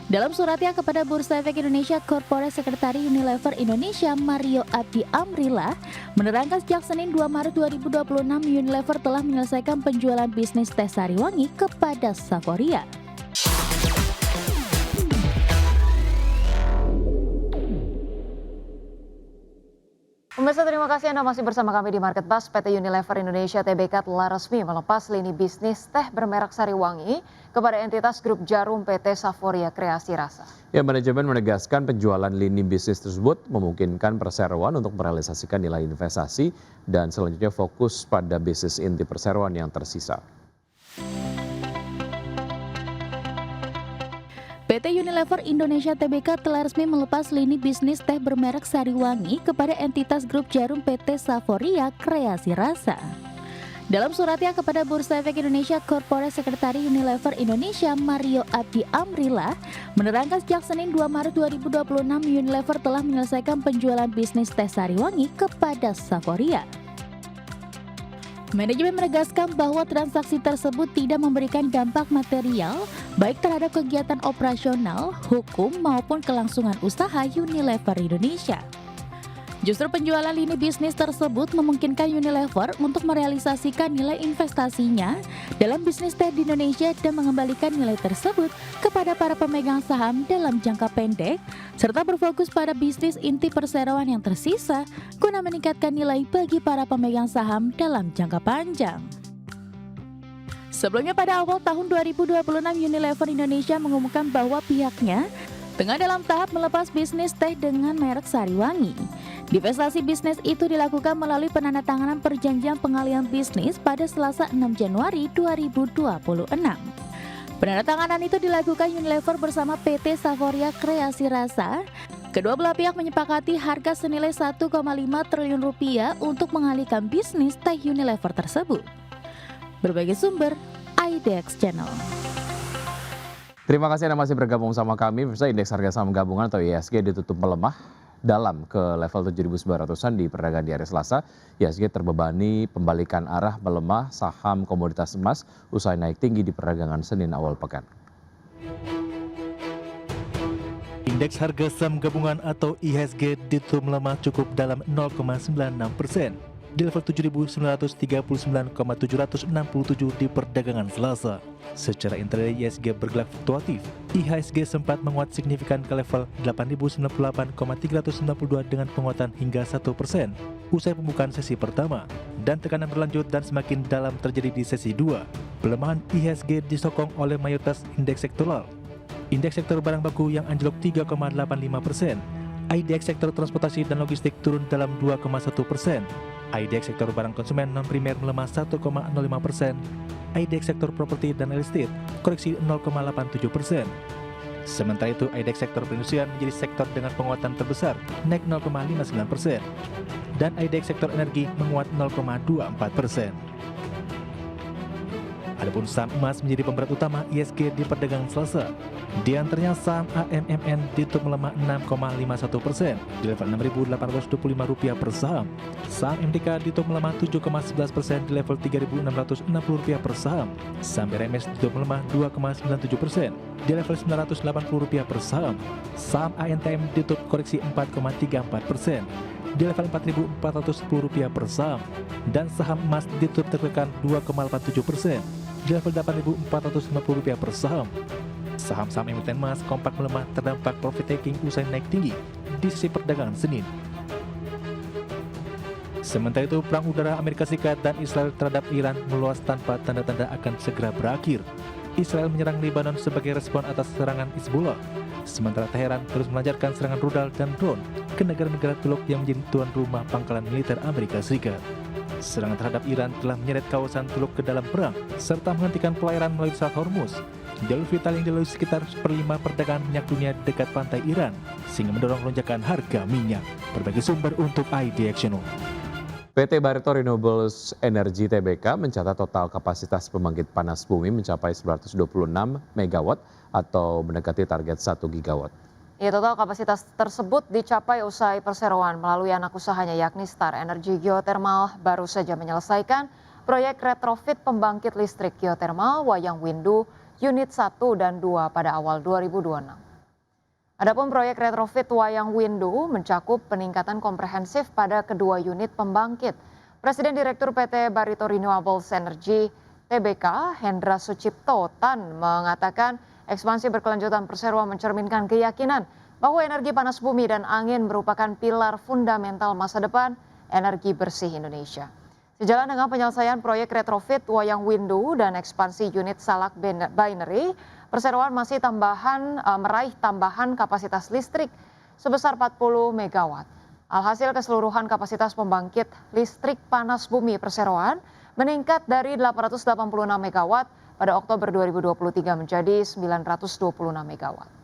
Dalam suratnya kepada Bursa Efek Indonesia, Corporate Secretary Unilever Indonesia Mario Abdi Amrila menerangkan sejak Senin 2 Maret 2026 Unilever telah menyelesaikan penjualan bisnis teh Sariwangi kepada Saforia. Pemirsa, terima kasih Anda masih bersama kami di Market Buzz. PT Unilever Indonesia Tbk telah resmi melepas lini bisnis teh bermerek Sariwangi kepada entitas grup Jarum PT Saforia Kreasi Rasa. Ya, manajemen menegaskan penjualan lini bisnis tersebut memungkinkan perseroan untuk merealisasikan nilai investasi dan selanjutnya fokus pada bisnis inti perseroan yang tersisa. PT Unilever Indonesia Tbk telah resmi melepas lini bisnis teh bermerek Sariwangi kepada entitas grup Jarum PT Saforia Kreasi Rasa. Dalam suratnya kepada Bursa Efek Indonesia, Corporate Secretary Unilever Indonesia Mario Abdi Amrila menerangkan sejak Senin 2 Maret 2026 Unilever telah menyelesaikan penjualan bisnis teh Sariwangi kepada Saforia. Manajemen menegaskan bahwa transaksi tersebut tidak memberikan dampak material baik terhadap kegiatan operasional, hukum maupun kelangsungan usaha Unilever Indonesia. Justru penjualan lini bisnis tersebut memungkinkan Unilever untuk merealisasikan nilai investasinya dalam bisnis teh di Indonesia dan mengembalikan nilai tersebut kepada para pemegang saham dalam jangka pendek serta berfokus pada bisnis inti perseroan yang tersisa guna meningkatkan nilai bagi para pemegang saham dalam jangka panjang. Sebelumnya pada awal tahun 2026 Unilever Indonesia mengumumkan bahwa pihaknya tengah dalam tahap melepas bisnis teh dengan merek Sariwangi. Divestasi bisnis itu dilakukan melalui penandatanganan perjanjian pengalihan bisnis pada Selasa 6 Januari 2026. Penandatanganan itu dilakukan Unilever bersama PT Saforia Kreasi Rasa. Kedua belah pihak menyepakati harga senilai 1,5 triliun rupiah untuk mengalihkan bisnis teh Unilever tersebut. Berbagai sumber, IDX Channel. Terima kasih Anda masih bergabung sama kami. Pemirsa, indeks harga saham gabungan atau IHSG ditutup melemah dalam ke level 7.900-an di perdagangan di hari Selasa. IHSG terbebani pembalikan arah melemah saham komoditas emas usai naik tinggi di perdagangan Senin awal pekan. Indeks harga saham gabungan atau IHSG ditutup melemah cukup dalam 0,96% di level 7.939,767 di perdagangan Selasa. Secara intraday IHSG bergerak fluktuatif. IHSG sempat menguat signifikan ke level 8.098,392 dengan penguatan hingga 1% usai pembukaan sesi pertama, dan tekanan berlanjut dan semakin dalam terjadi di sesi 2. Pelemahan IHSG disokong oleh mayoritas indeks sektoral. Indeks sektor barang baku yang anjlok 3,85%. IDX sektor transportasi dan logistik turun dalam 2,1%. IDX sektor barang konsumen non-primer melemah 1,05%. IDX sektor properti dan real estate koreksi 0,87%. Sementara itu, IDX sektor perindustrian menjadi sektor dengan penguatan terbesar, naik 0,59%. Dan IDX sektor energi menguat 0,24%. Adapun saham emas menjadi pemberat utama IHSG di perdagangan Selasa. Di antaranya saham AMMN ditutup melemah 6,51% di level Rp6.825 per saham. Saham MTK ditutup melemah 7,11% di level Rp3.660 per saham. Saham RMS ditutup melemah 2,97% di level Rp980 per saham. Saham ANTM ditutup koreksi 4,34% di level Rp4.410 per saham, dan saham emas ditutup tertekan 2,87% di level Rp8.450 per saham. Saham-saham emiten emas kompak melemah terdampak profit taking usai naik tinggi di sesi perdagangan Senin. Sementara itu, perang udara Amerika Serikat dan Israel terhadap Iran meluas tanpa tanda-tanda akan segera berakhir. Israel menyerang Lebanon sebagai respon atas serangan Hizbullah. Sementara Teheran terus melancarkan serangan rudal dan drone ke negara-negara Teluk yang menjadi tuan rumah pangkalan militer Amerika Serikat. Serangan terhadap Iran telah menyeret kawasan Teluk ke dalam perang, serta menghentikan pelayaran melalui Selat Hormuz, jalur vital yang dilalui sekitar 1/5 perdagangan minyak dunia dekat pantai Iran, sehingga mendorong lonjakan harga minyak. Berbagai sumber untuk IDX Channel. PT Barito Renewables Energy Tbk mencatat total kapasitas pembangkit panas bumi mencapai 926 MW atau mendekati target 1 gigawatt. Ya, total kapasitas tersebut dicapai usai perseroan melalui anak usahanya yakni Star Energy Geothermal baru saja menyelesaikan proyek retrofit pembangkit listrik geothermal Wayang Windu Unit 1 dan 2 pada awal 2026. Adapun proyek retrofit Wayang Windu mencakup peningkatan komprehensif pada kedua unit pembangkit. Presiden Direktur PT Barito Renewables Energy TBK Hendra Sucipto Tan mengatakan ekspansi berkelanjutan Perseroan mencerminkan keyakinan bahwa energi panas bumi dan angin merupakan pilar fundamental masa depan energi bersih Indonesia. Sejalan dengan penyelesaian proyek retrofit Wayang Windu dan ekspansi unit Salak Binary, Perseroan masih meraih tambahan kapasitas listrik sebesar 40 MW. Alhasil keseluruhan kapasitas pembangkit listrik panas bumi Perseroan meningkat dari 886 MW pada Oktober 2023 menjadi 926 MW.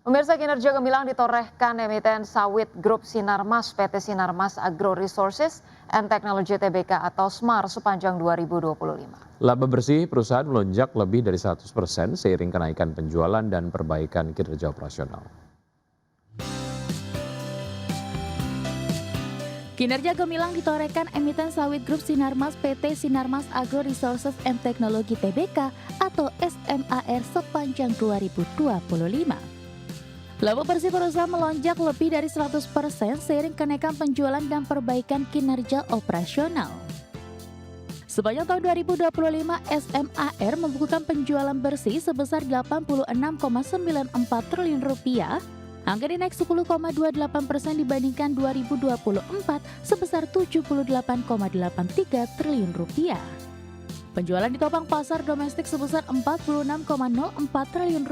Pemirsa, kinerja gemilang ditorehkan emiten sawit grup Sinarmas PT Sinarmas Agro Resources and Technology Tbk atau SMAR sepanjang 2025. Laba bersih perusahaan melonjak lebih dari 100% seiring kenaikan penjualan dan perbaikan kinerja operasional. Kinerja gemilang ditorehkan emiten sawit grup Sinarmas PT Sinarmas Agro Resources and Technology Tbk atau SMAR sepanjang 2025. Laba bersih perusahaan melonjak lebih dari 100% seiring kenaikan penjualan dan perbaikan kinerja operasional. Sepanjang tahun 2025, SMAR membukukan penjualan bersih sebesar Rp86,94 triliun. Angka ini naik 10,28% dibandingkan 2024 sebesar Rp78,83 triliun. Penjualan ditopang pasar domestik sebesar Rp46,04 triliun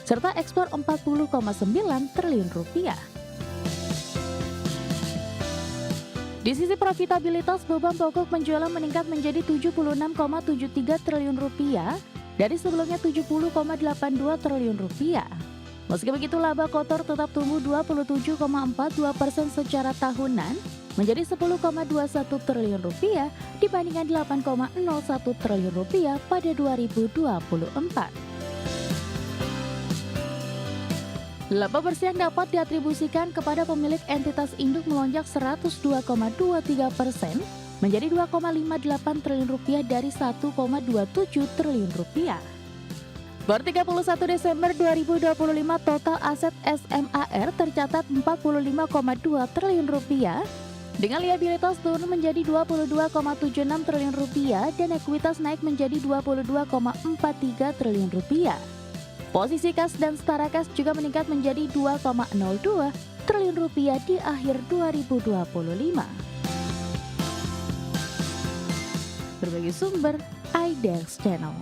serta ekspor Rp40,9 triliun. Di sisi profitabilitas, beban pokok penjualan meningkat menjadi Rp76,73 triliun dari sebelumnya Rp70,82 triliun. Meski begitu, laba kotor tetap tumbuh 27,42% secara tahunan menjadi Rp10,21 triliun dibandingkan Rp8,01 triliun pada 2024. Laba bersih yang dapat diatribusikan kepada pemilik entitas induk melonjak 102,23% menjadi Rp2,58 triliun dari Rp1,27 triliun. Per 31 Desember 2025 total aset SMAR tercatat Rp45,2 triliun dengan liabilitas turun menjadi Rp22,76 triliun dan ekuitas naik menjadi Rp22,43 triliun. Posisi kas dan setara kas juga meningkat menjadi Rp2,02 triliun di akhir 2025. Berbagai sumber, iDex Channel.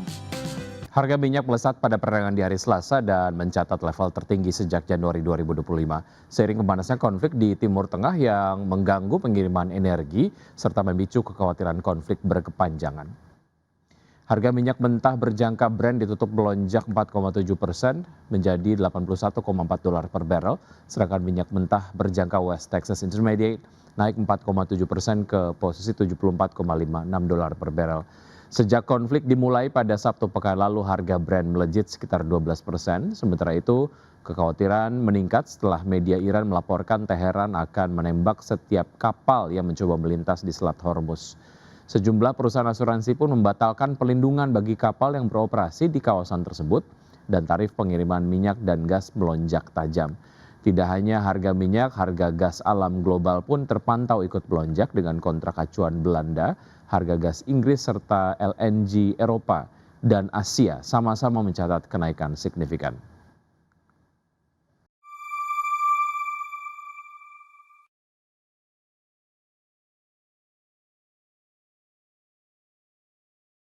Harga minyak melesat pada perdagangan di hari Selasa dan mencatat level tertinggi sejak Januari 2025. Seiring kepanasnya konflik di Timur Tengah yang mengganggu pengiriman energi serta memicu kekhawatiran konflik berkepanjangan. Harga minyak mentah berjangka Brent ditutup melonjak 4,7% menjadi $81,4 per barrel, sedangkan minyak mentah berjangka West Texas Intermediate naik 4,7% ke posisi $74,56 per barrel. Sejak konflik dimulai pada Sabtu pekan lalu, harga Brent melejit sekitar 12%. Sementara itu, kekhawatiran meningkat setelah media Iran melaporkan Teheran akan menembak setiap kapal yang mencoba melintas di Selat Hormuz. Sejumlah perusahaan asuransi pun membatalkan pelindungan bagi kapal yang beroperasi di kawasan tersebut dan tarif pengiriman minyak dan gas melonjak tajam. Tidak hanya harga minyak, harga gas alam global pun terpantau ikut melonjak dengan kontrak acuan Belanda, harga gas Inggris serta LNG Eropa dan Asia sama-sama mencatat kenaikan signifikan.